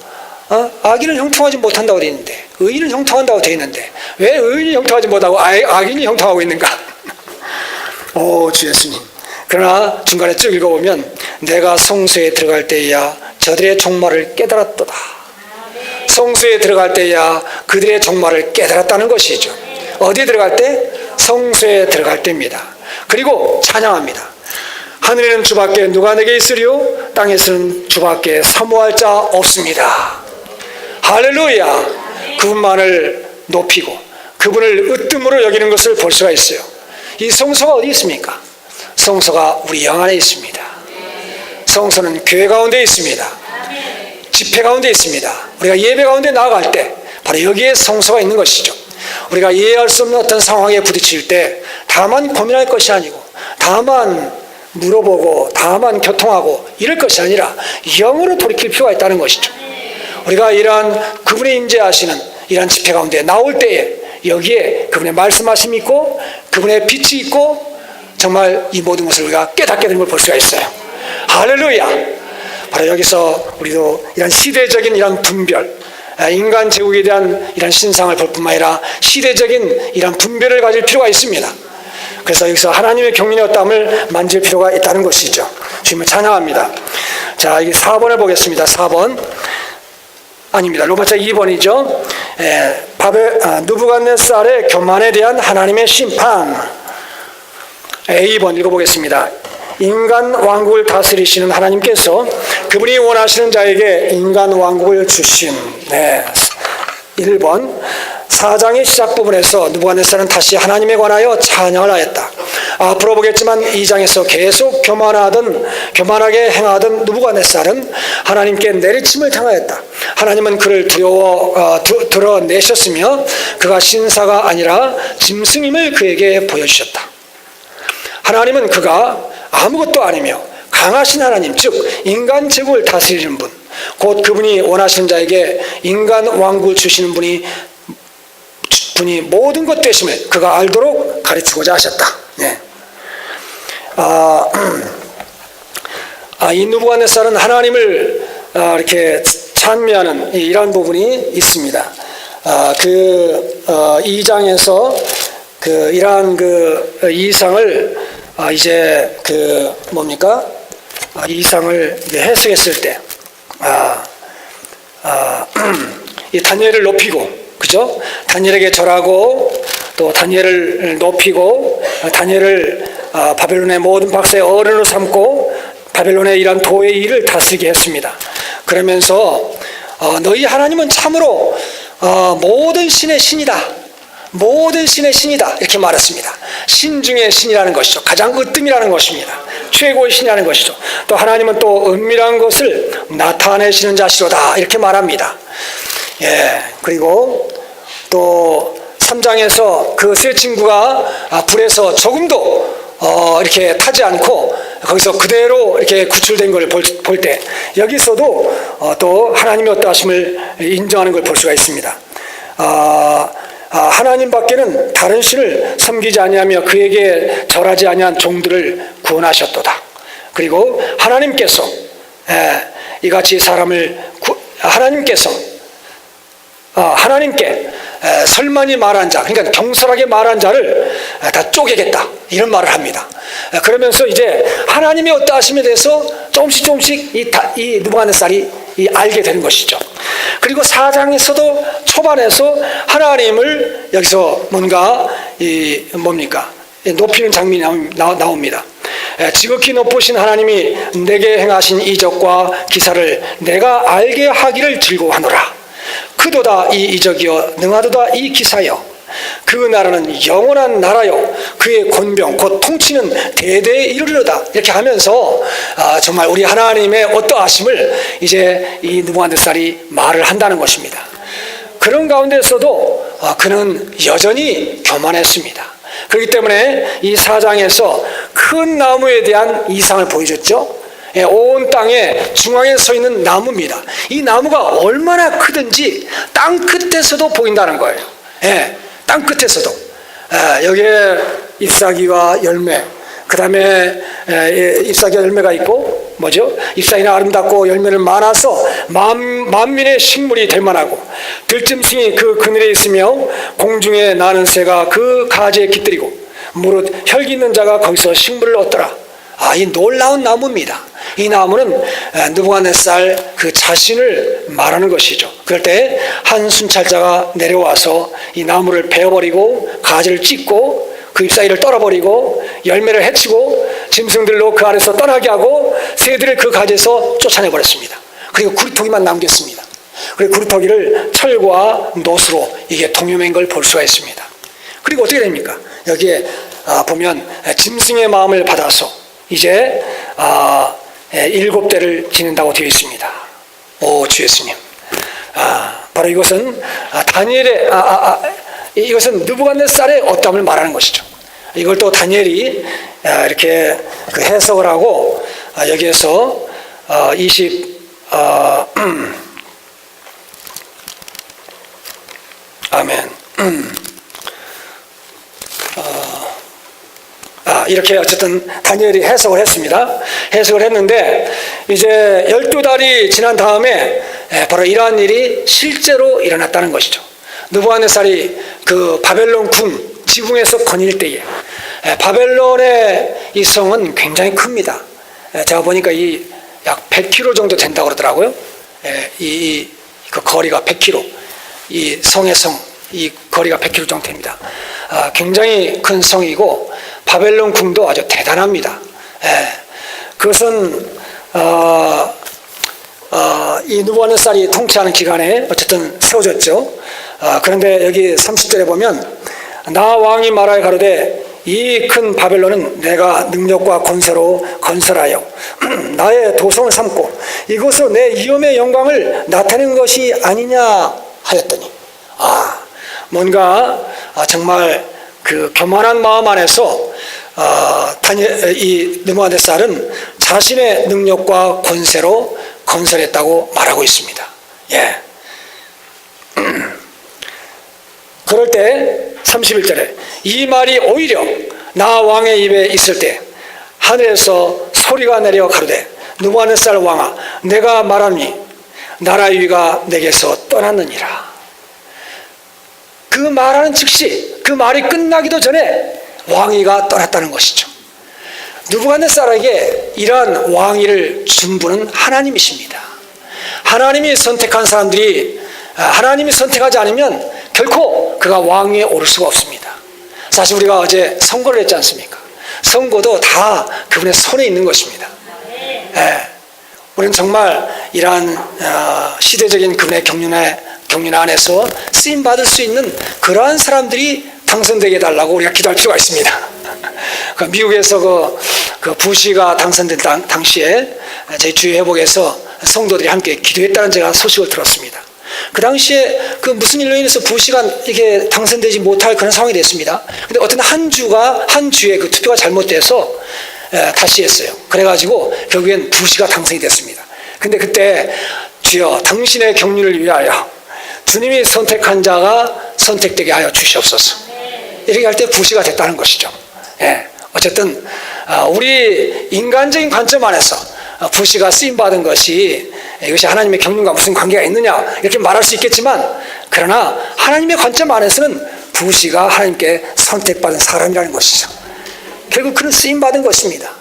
악인은 형통하지 못한다고 되어 있는데, 의인은 형통한다고 되어 있는데 왜 의인이 형통하지 못하고 악인이 형통하고 있는가? 주 예수님. 그러나 중간에 쭉 읽어보면 내가 성소에 들어갈 때야 저들의 종말을 깨달았도다. 성소에 들어갈 때야 그들의 종말을 깨달았다는 것이죠. 어디에 들어갈 때? 성소에 들어갈 때입니다. 그리고 찬양합니다. 하늘에는 주밖에 누가 내게 있으리요? 땅에서는 주밖에 사모할 자 없습니다. 할렐루야. 그분만을 높이고 그분을 으뜸으로 여기는 것을 볼 수가 있어요. 이 성소가 어디 있습니까? 성소가 우리 영 안에 있습니다. 성소는 교회 가운데 있습니다. 집회 가운데 있습니다. 우리가 예배 가운데 나아갈 때 바로 여기에 성소가 있는 것이죠. 우리가 이해할 수 없는 어떤 상황에 부딪힐 때 다만 고민할 것이 아니고, 다만 물어보고, 다만 교통하고 이럴 것이 아니라 영으로 돌이킬 필요가 있다는 것이죠. 우리가 이러한 그분의 임재하시는 이러한 집회 가운데 나올 때에 여기에 그분의 말씀하심이 있고 그분의 빛이 있고 정말 이 모든 것을 우리가 깨닫게 되는 걸 볼 수가 있어요. 할렐루야. 바로 여기서 우리도 이런 시대적인 이런 분별, 인간 제국에 대한 이런 신상을 볼 뿐만 아니라 시대적인 이런 분별을 가질 필요가 있습니다. 그래서 여기서 하나님의 경륜의 어떠함을 만질 필요가 있다는 것이죠. 주님을 찬양합니다. 자, 이게 4번을 보겠습니다. 4번. 아닙니다. 로마서 2번이죠. 느부갓네살의 교만에 대한 하나님의 심판. 2번 읽어보겠습니다. 인간 왕국을 다스리시는 하나님께서 그분이 원하시는 자에게 인간 왕국을 주심. 1번. 4장의 시작 부분에서 느부갓네살은 다시 하나님에 관하여 찬양을 하였다. 앞으로 보겠지만 2장에서 계속 교만하게 행하던 느부갓네살은 하나님께 내리침을 당하였다. 하나님은 그를 드러내셨으며 그가 신사가 아니라 짐승임을 그에게 보여주셨다. 하나님은 그가 아무것도 아니며 강하신 하나님, 즉 인간 제국을 다스리는 분, 곧 그분이 원하시는 자에게 인간 왕국을 주시는 분이 모든 것 되심을 그가 알도록 가르치고자 하셨다. 이 느부갓네살은 하나님을 이렇게 찬미하는 이런 부분이 있습니다. 2장에서 이러한 이상을 이제 이상을 해석했을 때 이 다니엘을 높이고, 그죠? 다니엘에게 절하고 또 다니엘을 높이고 다니엘을 바벨론의 모든 박사의 어른으로 삼고 바벨론의 이런 도의 일을 다스리게 했습니다. 그러면서 너희 하나님은 참으로 모든 신의 신이다. 모든 신의 신이다. 이렇게 말했습니다. 신 중의 신이라는 것이죠. 가장 으뜸이라는 것입니다. 최고의 신이라는 것이죠. 또 하나님은 또 은밀한 것을 나타내시는 자시로다. 이렇게 말합니다. 그리고 또 3장에서 그 세 친구가 불에서 조금도 이렇게 타지 않고 거기서 그대로 이렇게 구출된 걸 볼 때 여기서도 또 하나님의 어떠하심을 인정하는 걸 볼 수가 있습니다. 하나님밖에는 다른 신을 섬기지 아니하며 그에게 절하지 아니한 종들을 구원하셨도다. 그리고 하나님께서 이같이 사람을 하나님께 설만이 말한 자, 그러니까 경솔하게 말한 자를 다 쪼개겠다, 이런 말을 합니다. 그러면서 이제 하나님의 어떠하심에 대해서 조금씩 이 느부갓네살이 알게 되는 것이죠. 그리고 4장에서도 초반에서 하나님을 여기서 뭔가 높이는 장면이 나옵니다. 지극히 높으신 하나님이 내게 행하신 이적과 기사를 내가 알게 하기를 즐거워하노라. 그도다 이 이적이여 능하도다 이 기사여. 그 나라는 영원한 나라요 그의 권병 곧 통치는 대대에 이르리로다. 이렇게 하면서 정말 우리 하나님의 어떠하심을 이제 이 느부갓네살이 말을 한다는 것입니다. 그런 가운데서도 그는 여전히 교만했습니다. 그렇기 때문에 이 4장에서 큰 나무에 대한 이상을 보여줬죠. 온 땅의 중앙에 서 있는 나무입니다. 이 나무가 얼마나 크든지 땅 끝에서도 보인다는 거예요. 땅 끝에서도. 여기에 잎사귀와 열매, 그 다음에 잎사귀와 열매가 있고 뭐죠? 잎사귀는 아름답고 열매는 많아서 만민의 식물이 될 만하고, 들짐승이 그 그늘에 있으며 공중에 나는 새가 그 가지에 깃들이고 무릇 혈기 있는 자가 거기서 식물을 얻더라. 이 놀라운 나무입니다. 이 나무는 느부갓네살 그 자신을 말하는 것이죠. 그럴 때 한 순찰자가 내려와서 이 나무를 베어버리고 가지를 찢고 그 잎사귀를 떨어버리고 열매를 해치고 짐승들로 그 아래서 떠나게 하고 새들을 그 가지에서 쫓아내버렸습니다. 그리고 구루터기만 남겼습니다. 그리고 구루터기를 철과 노수로 이게 동요맨 걸 볼 수가 있습니다. 그리고 어떻게 됩니까? 여기에 보면 짐승의 마음을 받아서 이제 7대를 지낸다고 되어 있습니다. 오, 주 예수님. 바로 이것은 다니엘의 이것은 느부갓네살의 어떠함을 말하는 것이죠. 이걸 또 다니엘이 이렇게 그 해석을 하고 여기에서 20 아멘. 이렇게 어쨌든 다니엘이 해석을 했습니다. 해석을 했는데 이제 12달이 지난 다음에 바로 이러한 일이 실제로 일어났다는 것이죠. 느부갓네살이 그 바벨론 궁 지붕에서 거닐 때에, 바벨론의 이 성은 굉장히 큽니다. 제가 보니까 이 약 100km 정도 된다고 그러더라고요. 그 거리가 100km, 이 성의 성, 이 거리가 100km 정도 됩니다. 굉장히 큰 성이고 바벨론 궁도 아주 대단합니다. 그것은 이 느부갓네살이 통치하는 기간에 어쨌든 세워졌죠. 그런데 여기 30절에 보면 나 왕이 말하여 가로되 이 큰 바벨론은 내가 능력과 권세로 건설하여 나의 도성을 삼고 이곳으로 내 위엄의 영광을 나타내는 것이 아니냐 하였더니, 뭔가 정말 그 교만한 마음 안에서 이 느부갓네살은 자신의 능력과 권세로 건설했다고 말하고 있습니다. 그럴 때 31절에 이 말이 오히려 나 왕의 입에 있을 때 하늘에서 소리가 내려 가로되 느부갓네살 왕아, 내가 말하니 나라의 위가 내게서 떠났느니라. 그 말하는 즉시 그 말이 끝나기도 전에 왕위가 떠났다는 것이죠. 느부갓네살에게 이러한 왕위를 준 분은 하나님이십니다. 하나님이 선택한 사람들이 하나님이 선택하지 않으면 결코 그가 왕위에 오를 수가 없습니다. 사실 우리가 어제 선거를 했지 않습니까? 선거도 다 그분의 손에 있는 것입니다. 우리는 정말 이러한 시대적인 그분의 경륜 안에서 쓰임받을 수 있는 그러한 사람들이 당선되게 해달라고 우리가 기도할 필요가 있습니다. 미국에서 그 부시가 당선된 당시에 저희 주의 회복에서 성도들이 함께 기도했다는 제가 소식을 들었습니다. 그 당시에 그 무슨 일로 인해서 부시가 이게 당선되지 못할 그런 상황이 됐습니다. 근데 어떤 한 주에 그 투표가 잘못돼서 다시 했어요. 그래가지고 결국엔 부시가 당선이 됐습니다. 근데 그때 주여 당신의 경륜을 위하여 주님이 선택한 자가 선택되게 하여 주시옵소서. 이렇게 할 때 부시가 됐다는 것이죠. 어쨌든 우리 인간적인 관점 안에서 부시가 쓰임받은 것이 이것이 하나님의 경륜과 무슨 관계가 있느냐 이렇게 말할 수 있겠지만, 그러나 하나님의 관점 안에서는 부시가 하나님께 선택받은 사람이라는 것이죠. 결국 그는 쓰임받은 것입니다.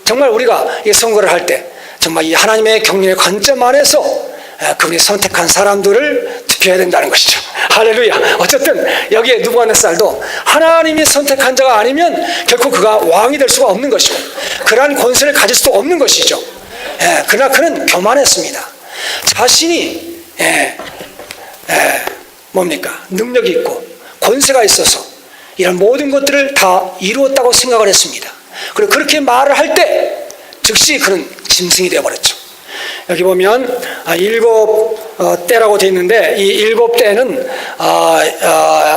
정말 우리가 이 선거를 할 때 정말 이 하나님의 경륜의 관점 안에서 그분이 선택한 사람들을 투표해야 된다는 것이죠. 할렐루야. 어쨌든 여기에 느부갓네살도 하나님이 선택한 자가 아니면 결코 그가 왕이 될 수가 없는 것이고 그러한 권세를 가질 수도 없는 것이죠. 그러나 그는 교만했습니다. 자신이 뭡니까? 능력이 있고 권세가 있어서 이런 모든 것들을 다 이루었다고 생각을 했습니다. 그리고 그렇게 말을 할 때 즉시 그는 짐승이 되어버렸죠. 여기 보면 7때라고 되어 있는데 이 7때는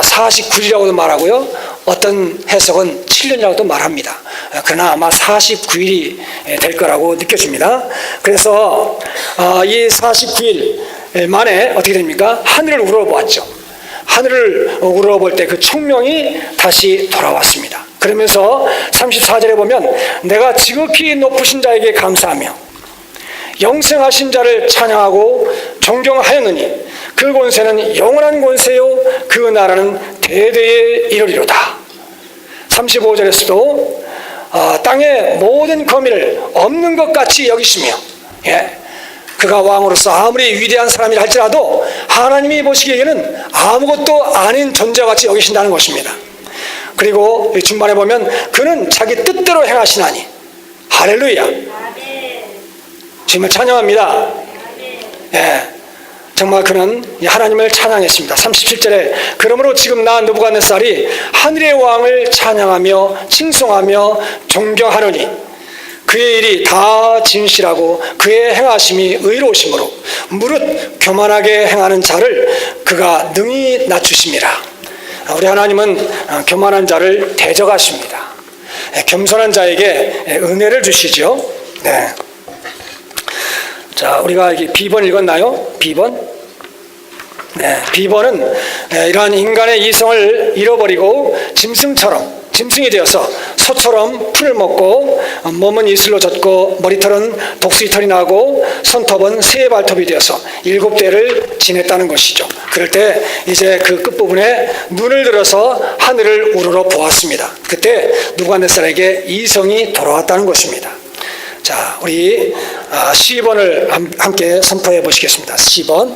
49일이라고도 말하고요, 어떤 해석은 7년이라고도 말합니다. 그러나 아마 49일이 될 거라고 느껴집니다. 그래서 이 49일 만에 어떻게 됩니까? 하늘을 우러보았죠. 하늘을 우러볼 때 그 총명이 다시 돌아왔습니다. 그러면서 34절에 보면 내가 지극히 높으신 자에게 감사하며 영생하신 자를 찬양하고 존경하였느니 그 권세는 영원한 권세요 그 나라는 대대에 이르리로다. 35절에서도 땅의 모든 거민을 없는 것 같이 여기시며 그가 왕으로서 아무리 위대한 사람이라 할지라도 하나님이 보시기에는 아무것도 아닌 존재같이 여기신다는 것입니다. 그리고 중반에 보면 그는 자기 뜻대로 행하시나니 할렐루야. 주님을 찬양합니다. 정말 그는 하나님을 찬양했습니다. 37절에 그러므로 지금 나 느부갓네살이 하늘의 왕을 찬양하며 칭송하며 존경하노니 그의 일이 다 진실하고 그의 행하심이 의로우심으로 무릇 교만하게 행하는 자를 그가 능히 낮추심이라. 우리 하나님은 교만한 자를 대적하십니다. 겸손한 자에게 은혜를 주시죠. 네. 자, 우리가 이게 B번 읽었나요? B번? 네, B번은 이러한 인간의 이성을 잃어버리고 짐승이 되어서 소처럼 풀을 먹고 몸은 이슬로 젖고 머리털은 독수리 털이 나고 손톱은 새의 발톱이 되어서 7대를 지냈다는 것이죠. 그럴 때 이제 그 끝부분에 눈을 들어서 하늘을 우러러 보았습니다. 그때 느부갓네살에게 이성이 돌아왔다는 것입니다. 자, 우리 12번을 함께 선포해 보시겠습니다. 12번.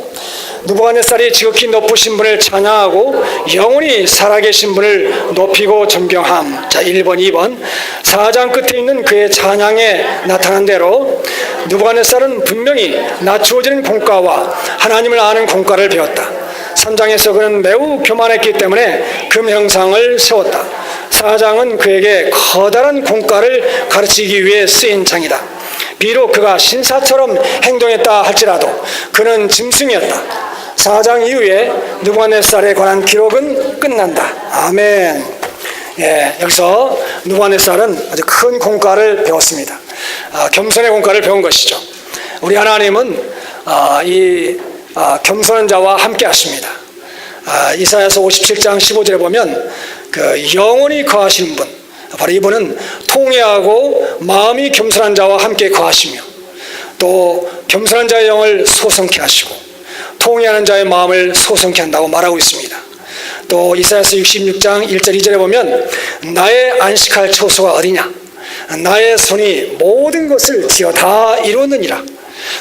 느부갓네살이 지극히 높으신 분을 찬양하고 영원히 살아계신 분을 높이고 존경함. 자, 1번, 2번. 4장 끝에 있는 그의 찬양에 나타난 대로 느부갓네살은 분명히 낮추어지는 공과와 하나님을 아는 공과를 배웠다. 3장에서 그는 매우 교만했기 때문에 금 형상을 세웠다. 4장은 그에게 커다란 공과를 가르치기 위해 쓰인 장이다. 비록 그가 신사처럼 행동했다 할지라도 그는 짐승이었다. 4장 이후에 느부갓네살에 관한 기록은 끝난다. 아멘. 여기서 느부갓네살은 아주 큰 공과를 배웠습니다. 겸손의 공과를 배운 것이죠. 우리 하나님은 겸손한 자와 함께 하십니다. 이사야서 57장 15절에 보면 그 영원히 거하시는 분, 바로 이분은 통회하고 마음이 겸손한 자와 함께 거하시며 또 겸손한 자의 영을 소성케 하시고 통회하는 자의 마음을 소성케 한다고 말하고 있습니다. 또 이사야서 66장 1절 2절에 보면 나의 안식할 처소가 어디냐, 나의 손이 모든 것을 지어 다 이루었느니라.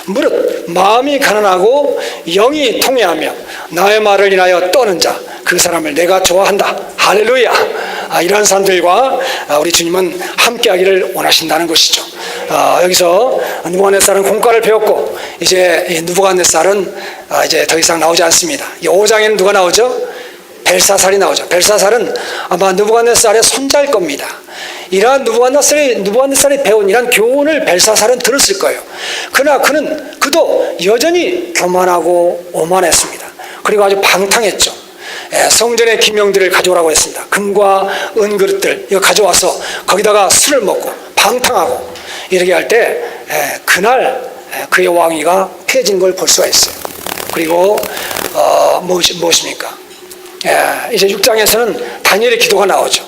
무릇 마음이 가난하고 영이 통회하며 나의 말을 인하여 떠는 자, 그 사람을 내가 좋아한다. 할렐루야. 이러한 사람들과 우리 주님은 함께하기를 원하신다는 것이죠. 여기서 느부갓네살은 공과를 배웠고 이제 느부갓네살은 이제 더 이상 나오지 않습니다. 이 5장에는 누가 나오죠? 벨사살이 나오죠. 벨사살은 아마 느부갓네살의 손자일 겁니다. 이러한 느부갓네살이 배운 이러한 교훈을 벨사살은 들었을 거예요. 그러나 그도 여전히 교만하고 오만했습니다. 그리고 아주 방탕했죠. 성전의 기명들을 가져오라고 했습니다. 금과 은그릇들 이거 가져와서 거기다가 술을 먹고 방탕하고 이렇게 할 때 그날 그의 왕위가 폐해진 걸 볼 수가 있어요. 그리고 무엇입니까? 이제 6장에서는 다니엘의 기도가 나오죠.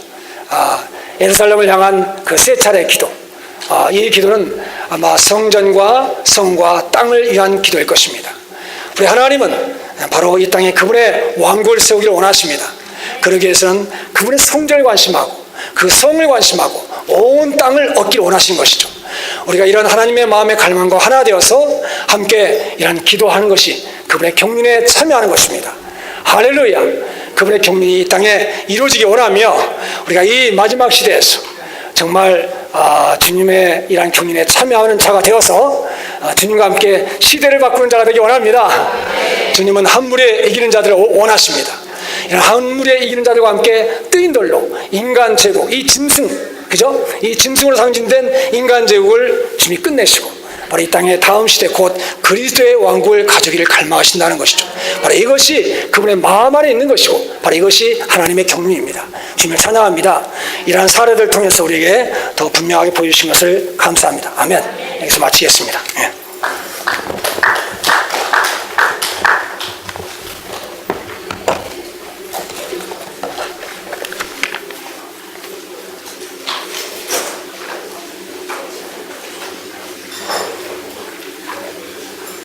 예루살렘을 향한 그 세 차례의 기도. 이 기도는 아마 성전과 성과 땅을 위한 기도일 것입니다. 우리 하나님은 바로 이 땅에 그분의 왕국을 세우기를 원하십니다. 그러기 위해서는 그분의 성전을 관심하고 그 성을 관심하고 온 땅을 얻기를 원하시는 것이죠. 우리가 이런 하나님의 마음의 갈망과 하나 되어서 함께 이런 기도하는 것이 그분의 경륜에 참여하는 것입니다. 할렐루야. 그분의 경륜이 이 땅에 이루어지기 원하며 우리가 이 마지막 시대에서 정말 주님의 이러한 경륜에 참여하는 자가 되어서 주님과 함께 시대를 바꾸는 자가 되기 원합니다. 주님은 한 물에 이기는 자들을 원하십니다. 이런 한 물에 이기는 자들과 함께 뜨인 돌로 인간 제국, 이 짐승, 그죠? 이 짐승으로 상징된 인간 제국을 주님이 끝내시고 바로 이 땅의 다음 시대 곧 그리스도의 왕국을 가져기를 갈망하신다는 것이죠. 바로 이것이 그분의 마음 안에 있는 것이고 바로 이것이 하나님의 경륜입니다. 주님을 찬양합니다. 이러한 사례들 통해서 우리에게 더 분명하게 보여주신 것을 감사합니다. 아멘. 여기서 마치겠습니다. 예.